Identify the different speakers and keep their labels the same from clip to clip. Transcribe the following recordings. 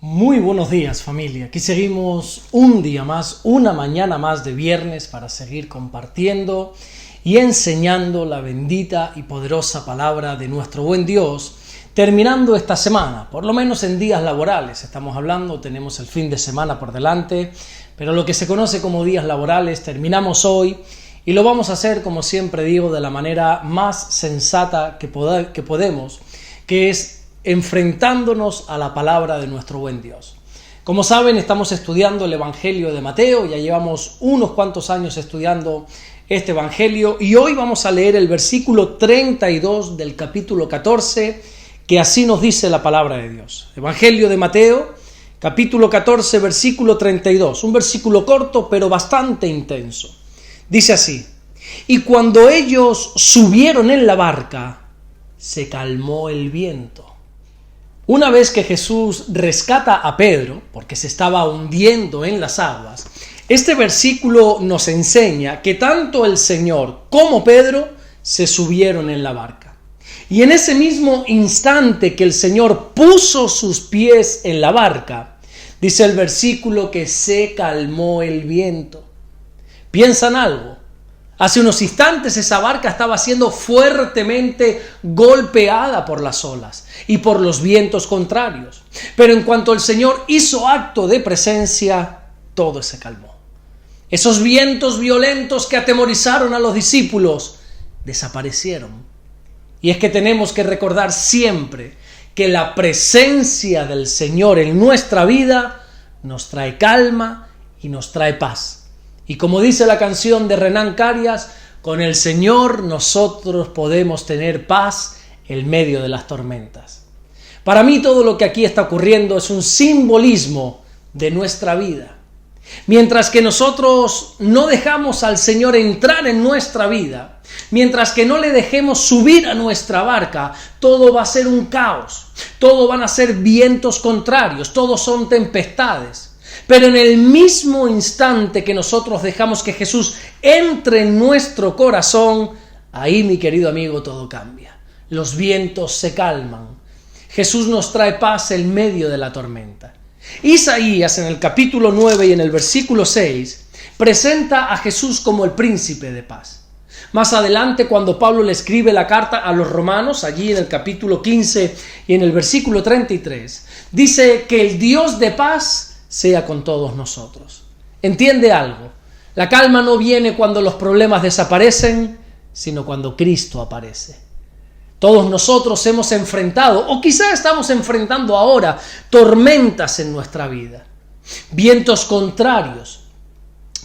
Speaker 1: Muy buenos días, familia. Aquí seguimos un día más, una mañana más de viernes para seguir compartiendo y enseñando la bendita y poderosa palabra de nuestro buen Dios, terminando esta semana, por lo menos en días laborales. Estamos hablando, tenemos el fin de semana por delante, pero lo que se conoce como días laborales terminamos hoy y lo vamos a hacer, como siempre digo, de la manera más sensata que podemos, que es enfrentándonos a la palabra de nuestro buen Dios. Como saben, estamos estudiando el Evangelio de Mateo, ya llevamos unos cuantos años estudiando este Evangelio y hoy vamos a leer el versículo 32 del capítulo 14, que así nos dice la palabra de Dios. Evangelio de Mateo, capítulo 14, versículo 32, un versículo corto pero bastante intenso. Dice así: y cuando ellos subieron en la barca, se calmó el viento. Una vez que Jesús rescata a Pedro, porque se estaba hundiendo en las aguas, este versículo nos enseña que tanto el Señor como Pedro se subieron en la barca. Y en ese mismo instante que el Señor puso sus pies en la barca, dice el versículo que se calmó el viento. ¿Piensan algo? Hace unos instantes esa barca estaba siendo fuertemente golpeada por las olas y por los vientos contrarios. Pero en cuanto el Señor hizo acto de presencia, todo se calmó. Esos vientos violentos que atemorizaron a los discípulos desaparecieron. Y es que tenemos que recordar siempre que la presencia del Señor en nuestra vida nos trae calma y nos trae paz. Y como dice la canción de Hernán Carias, con el Señor nosotros podemos tener paz en medio de las tormentas. Para mí todo lo que aquí está ocurriendo es un simbolismo de nuestra vida. Mientras que nosotros no dejamos al Señor entrar en nuestra vida, mientras que no le dejemos subir a nuestra barca, todo va a ser un caos, todo van a ser vientos contrarios, todos son tempestades. Pero en el mismo instante que nosotros dejamos que Jesús entre en nuestro corazón, ahí, mi querido amigo, todo cambia. Los vientos se calman. Jesús nos trae paz en medio de la tormenta. Isaías, en el capítulo 9 y en el versículo 6, presenta a Jesús como el príncipe de paz. Más adelante, cuando Pablo le escribe la carta a los romanos, allí en el capítulo 15 y en el versículo 33, dice que el Dios de paz sea con todos nosotros. ¿Entiende algo? La calma no viene cuando los problemas desaparecen, sino cuando Cristo aparece. Todos nosotros hemos enfrentado, o quizá estamos enfrentando ahora, tormentas en nuestra vida. Vientos contrarios,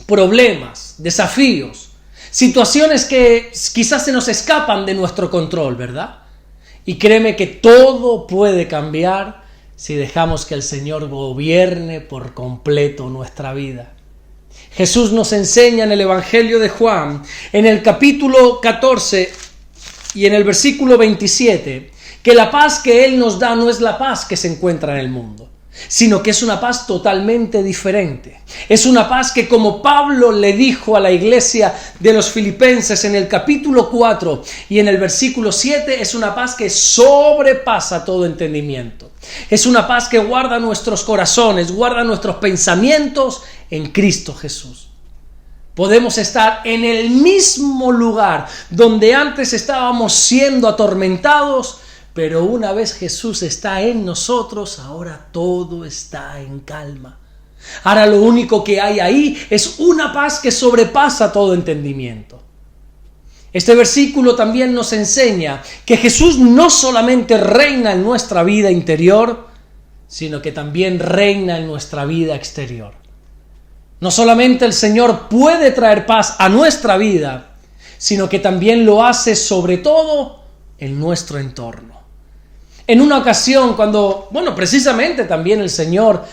Speaker 1: problemas, desafíos, situaciones que quizás se nos escapan de nuestro control, ¿verdad? Y créeme que todo puede cambiar si dejamos que el Señor gobierne por completo nuestra vida. Jesús nos enseña en el Evangelio de Juan, en el capítulo 14 y en el versículo 27, que la paz que Él nos da no es la paz que se encuentra en el mundo, sino que es una paz totalmente diferente. Es una paz que, como Pablo le dijo a la iglesia de los Filipenses en el capítulo 4 y en el versículo 7, es una paz que sobrepasa todo entendimiento. Es una paz que guarda nuestros corazones, guarda nuestros pensamientos en Cristo Jesús. Podemos estar en el mismo lugar donde antes estábamos siendo atormentados, pero una vez Jesús está en nosotros, ahora todo está en calma. Ahora lo único que hay ahí es una paz que sobrepasa todo entendimiento. Este versículo también nos enseña que Jesús no solamente reina en nuestra vida interior, sino que también reina en nuestra vida exterior. No solamente el Señor puede traer paz a nuestra vida, sino que también lo hace sobre todo en nuestro entorno. En una ocasión precisamente también el Señor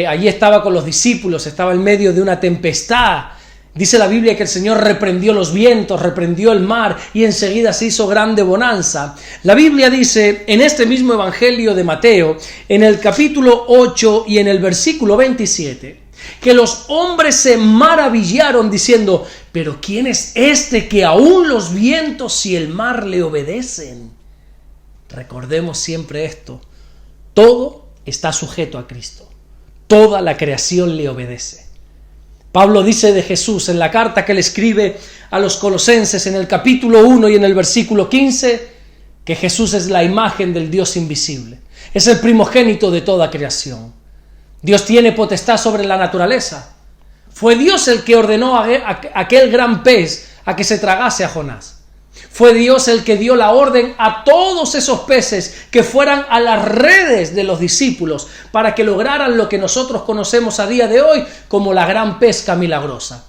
Speaker 1: allí estaba con los discípulos, estaba en medio de una tempestad. Dice la Biblia que el Señor reprendió los vientos, reprendió el mar y enseguida se hizo grande bonanza. La Biblia dice en este mismo Evangelio de Mateo, en el capítulo 8 y en el versículo 27, que los hombres se maravillaron diciendo: ¿pero quién es este que aún los vientos y el mar le obedecen? Recordemos siempre esto: todo está sujeto a Cristo. Toda la creación le obedece. Pablo dice de Jesús en la carta que le escribe a los Colosenses en el capítulo 1 y en el versículo 15, que Jesús es la imagen del Dios invisible. Es el primogénito de toda creación. Dios tiene potestad sobre la naturaleza. Fue Dios el que ordenó a aquel gran pez a que se tragase a Jonás. Fue Dios el que dio la orden a todos esos peces que fueran a las redes de los discípulos para que lograran lo que nosotros conocemos a día de hoy como la gran pesca milagrosa.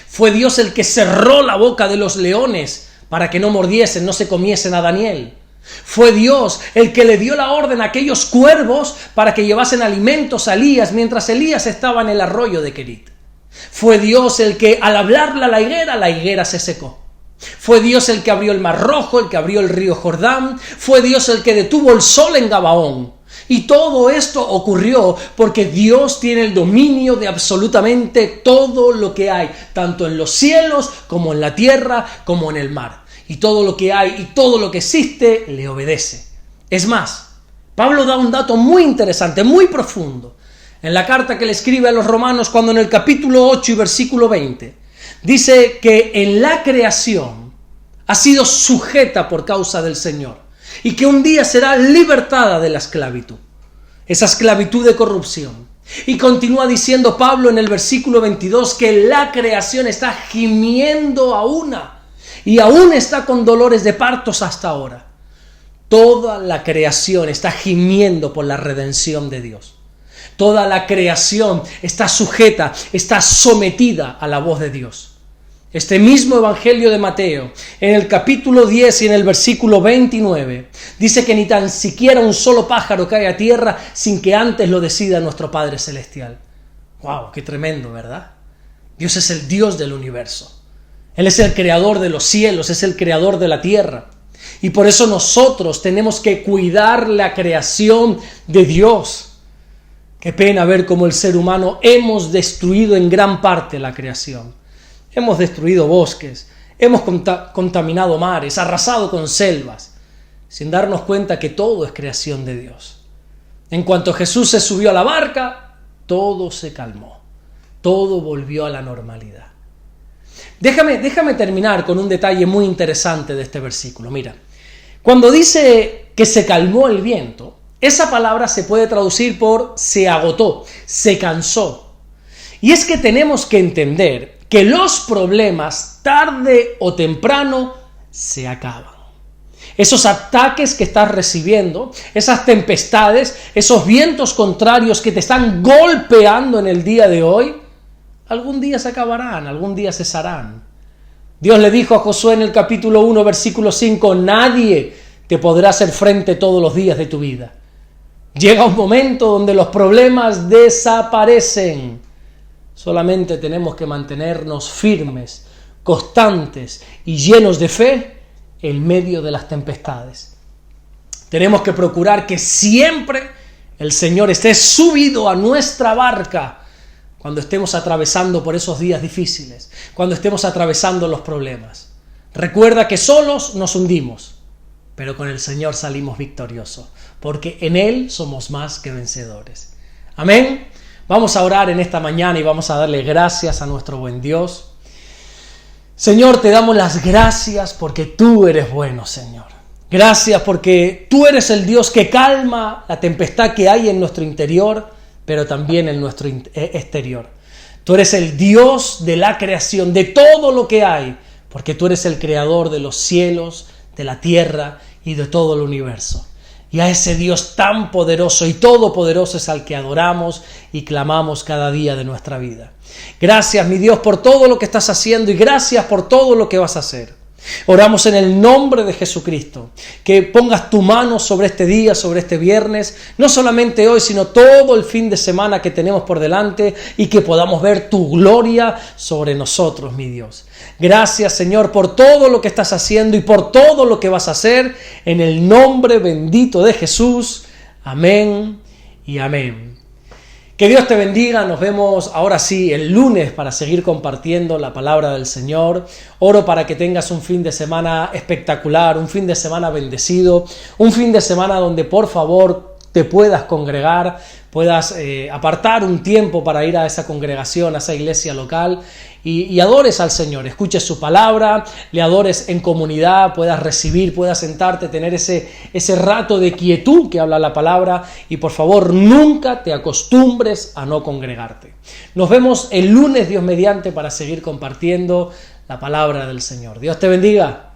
Speaker 1: Fue Dios el que cerró la boca de los leones para que no mordiesen, no se comiesen a Daniel. Fue Dios el que le dio la orden a aquellos cuervos para que llevasen alimentos a Elías mientras Elías estaba en el arroyo de Querit. Fue Dios el que al hablarle a la higuera se secó. Fue Dios el que abrió el Mar Rojo, el que abrió el río Jordán. Fue Dios el que detuvo el sol en Gabaón. Y todo esto ocurrió porque Dios tiene el dominio de absolutamente todo lo que hay, tanto en los cielos como en la tierra, como en el mar. Y todo lo que hay y todo lo que existe le obedece. Es más, Pablo da un dato muy interesante, muy profundo, en la carta que le escribe a los romanos cuando en el capítulo 8 y versículo 20 dice que en la creación ha sido sujeta por causa del Señor y que un día será libertada de la esclavitud, esa esclavitud de corrupción. Y continúa diciendo Pablo en el versículo 22 que la creación está gimiendo y aún está con dolores de partos hasta ahora. Toda la creación está gimiendo por la redención de Dios. Toda la creación está sujeta, está sometida a la voz de Dios. Este mismo Evangelio de Mateo, en el capítulo 10 y en el versículo 29, dice que ni tan siquiera un solo pájaro cae a tierra sin que antes lo decida nuestro Padre Celestial. ¡Wow! ¡Qué tremendo!, ¿verdad? Dios es el Dios del universo. Él es el creador de los cielos, es el creador de la tierra. Y por eso nosotros tenemos que cuidar la creación de Dios. Qué pena ver cómo el ser humano hemos destruido en gran parte la creación. Hemos destruido bosques, hemos contaminado mares, arrasado con selvas, sin darnos cuenta que todo es creación de Dios. En cuanto Jesús se subió a la barca, todo se calmó, todo volvió a la normalidad. Déjame terminar con un detalle muy interesante de este versículo. Mira, cuando dice que se calmó el viento, esa palabra se puede traducir por se agotó, se cansó. Y es que tenemos que entender que los problemas tarde o temprano se acaban. Esos ataques que estás recibiendo, esas tempestades, esos vientos contrarios que te están golpeando en el día de hoy, algún día se acabarán, algún día cesarán. Dios le dijo a Josué en el capítulo 1, versículo 5, nadie te podrá hacer frente todos los días de tu vida. Llega un momento donde los problemas desaparecen. Solamente tenemos que mantenernos firmes, constantes y llenos de fe en medio de las tempestades. Tenemos que procurar que siempre el Señor esté subido a nuestra barca cuando estemos atravesando por esos días difíciles, cuando estemos atravesando los problemas. Recuerda que solos nos hundimos, pero con el Señor salimos victoriosos, porque en Él somos más que vencedores. Amén. Vamos a orar en esta mañana y vamos a darle gracias a nuestro buen Dios. Señor, te damos las gracias porque tú eres bueno, Señor. Gracias porque tú eres el Dios que calma la tempestad que hay en nuestro interior, pero también en nuestro exterior. Tú eres el Dios de la creación, de todo lo que hay, porque tú eres el creador de los cielos, de la tierra y de todo el universo. Y a ese Dios tan poderoso y todopoderoso es al que adoramos y clamamos cada día de nuestra vida. Gracias, mi Dios, por todo lo que estás haciendo y gracias por todo lo que vas a hacer. Oramos en el nombre de Jesucristo, que pongas tu mano sobre este día, sobre este viernes, no solamente hoy, sino todo el fin de semana que tenemos por delante y que podamos ver tu gloria sobre nosotros, mi Dios. Gracias, Señor, por todo lo que estás haciendo y por todo lo que vas a hacer, en el nombre bendito de Jesús. Amén y amén. Que Dios te bendiga, nos vemos ahora sí el lunes para seguir compartiendo la palabra del Señor. Oro para que tengas un fin de semana espectacular, un fin de semana bendecido, un fin de semana donde por favor te puedas congregar, puedas apartar un tiempo para ir a esa congregación, a esa iglesia local y adores al Señor, escuches su palabra, le adores en comunidad, puedas recibir, puedas sentarte, tener ese rato de quietud que habla la palabra y por favor nunca te acostumbres a no congregarte. Nos vemos el lunes, Dios mediante, para seguir compartiendo la palabra del Señor. Dios te bendiga.